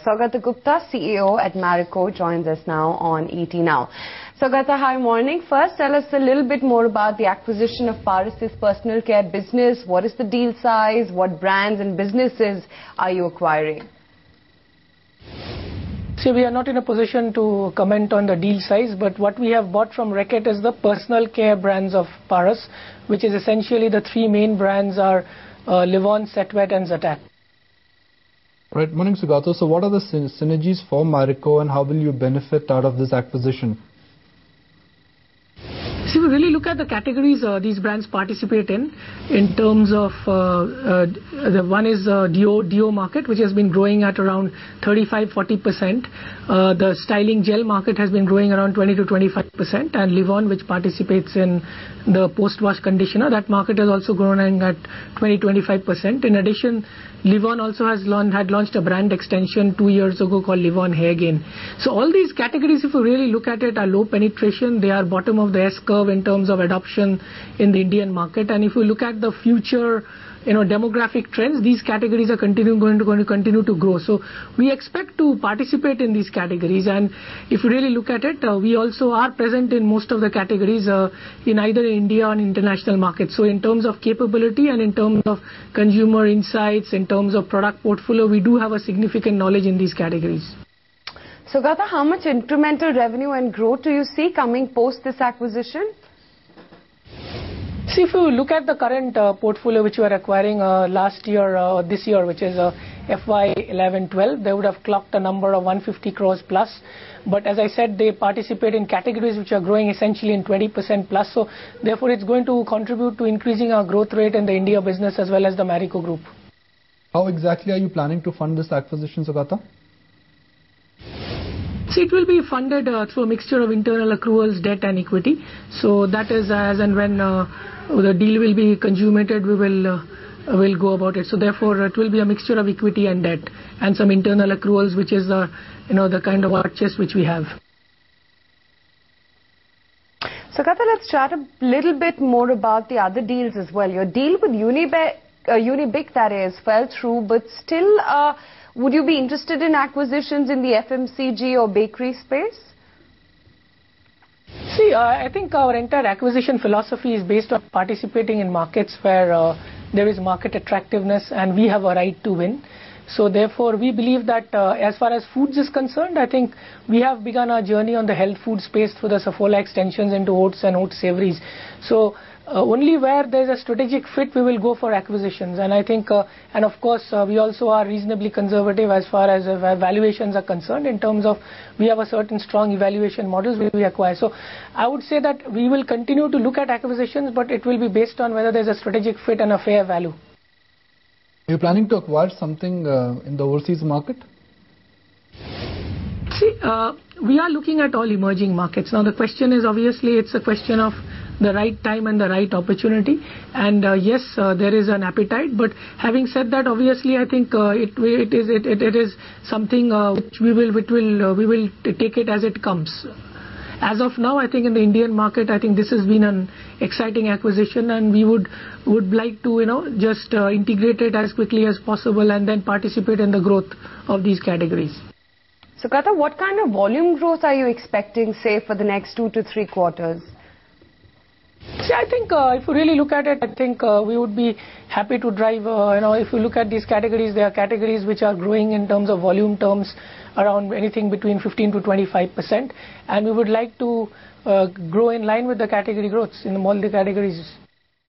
Saugata Gupta, CEO at Marico, joins us now on ET Now. Saugata, hi, morning. First, tell us a little bit more about the acquisition of Paras' personal care business. What is the deal size? What brands and businesses are you acquiring? See, we are not in a position to comment on the deal size, but what we have bought from Reckitt is the personal care brands of Paras, which is essentially the three main brands are Livon, Set Wet and Zatak. Right, morning Saugata. So what are the synergies for Marico and how will you benefit out of this acquisition? So if we really look at the categories these brands participate in terms of the one is deo market, which has been growing at around 35-40%. The styling gel market has been growing around 20 to 25%, and Livon, which participates in the post-wash conditioner, that market has also grown at 20-25%. In addition, Livon also had launched a brand extension 2 years ago called Livon Hair Gain. So all these categories, if you really look at it, are low penetration. They are bottom of the S curve in terms of adoption in the Indian market. And if you look at the future, demographic trends, these categories are going to continue to grow. So we expect to participate in these categories. And if you really look at it, we also are present in most of the categories in either India or international markets. So in terms of capability and in terms of consumer insights, in terms of product portfolio, we do have a significant knowledge in these categories. Saugata, how much incremental revenue and growth do you see coming post this acquisition? See, if you look at the current portfolio which we are acquiring last year or this year, which is FY 11-12, they would have clocked a number of 150 crores plus. But as I said, they participate in categories which are growing essentially in 20% plus. So therefore, it's going to contribute to increasing our growth rate in the India business as well as the Marico group. How exactly are you planning to fund this acquisition, Saugata? So it will be funded through a mixture of internal accruals, debt and equity. So that is as and when the deal will be consummated, we will go about it. So therefore, it will be a mixture of equity and debt and some internal accruals, which is the kind of war chest which we have. Saugata, let's chat a little bit more about the other deals as well. Your deal with Unibic, that is, fell through, but still, would you be interested in acquisitions in the FMCG or bakery space? See, I think our entire acquisition philosophy is based on participating in markets where there is market attractiveness and we have a right to win. So therefore, we believe that as far as foods is concerned, I think we have begun our journey on the health food space through the Saffola extensions into oats and oat savories. So only where there is a strategic fit, we will go for acquisitions. And I think, and of course, we also are reasonably conservative as far as valuations are concerned in terms of we have a certain strong evaluation models we acquire. So I would say that we will continue to look at acquisitions, but it will be based on whether there's a strategic fit and a fair value. Are you planning to acquire something in the overseas market? See, we are looking at all emerging markets. Now the question is, obviously, it's a question of the right time and the right opportunity. And yes, there is an appetite. But having said that, obviously, I think it is something which we will take it as it comes. As of now, I think in the Indian market, I think this has been an exciting acquisition, and we would like to just integrate it as quickly as possible and then participate in the growth of these categories. So, Saugata, what kind of volume growth are you expecting, say, for the next 2 to 3 quarters? See, I think if you really look at it, I think we would be happy to drive, if you look at these categories, they are categories which are growing in terms of volume terms around anything between 15 to 25%. And we would like to grow in line with the category growths in all the categories.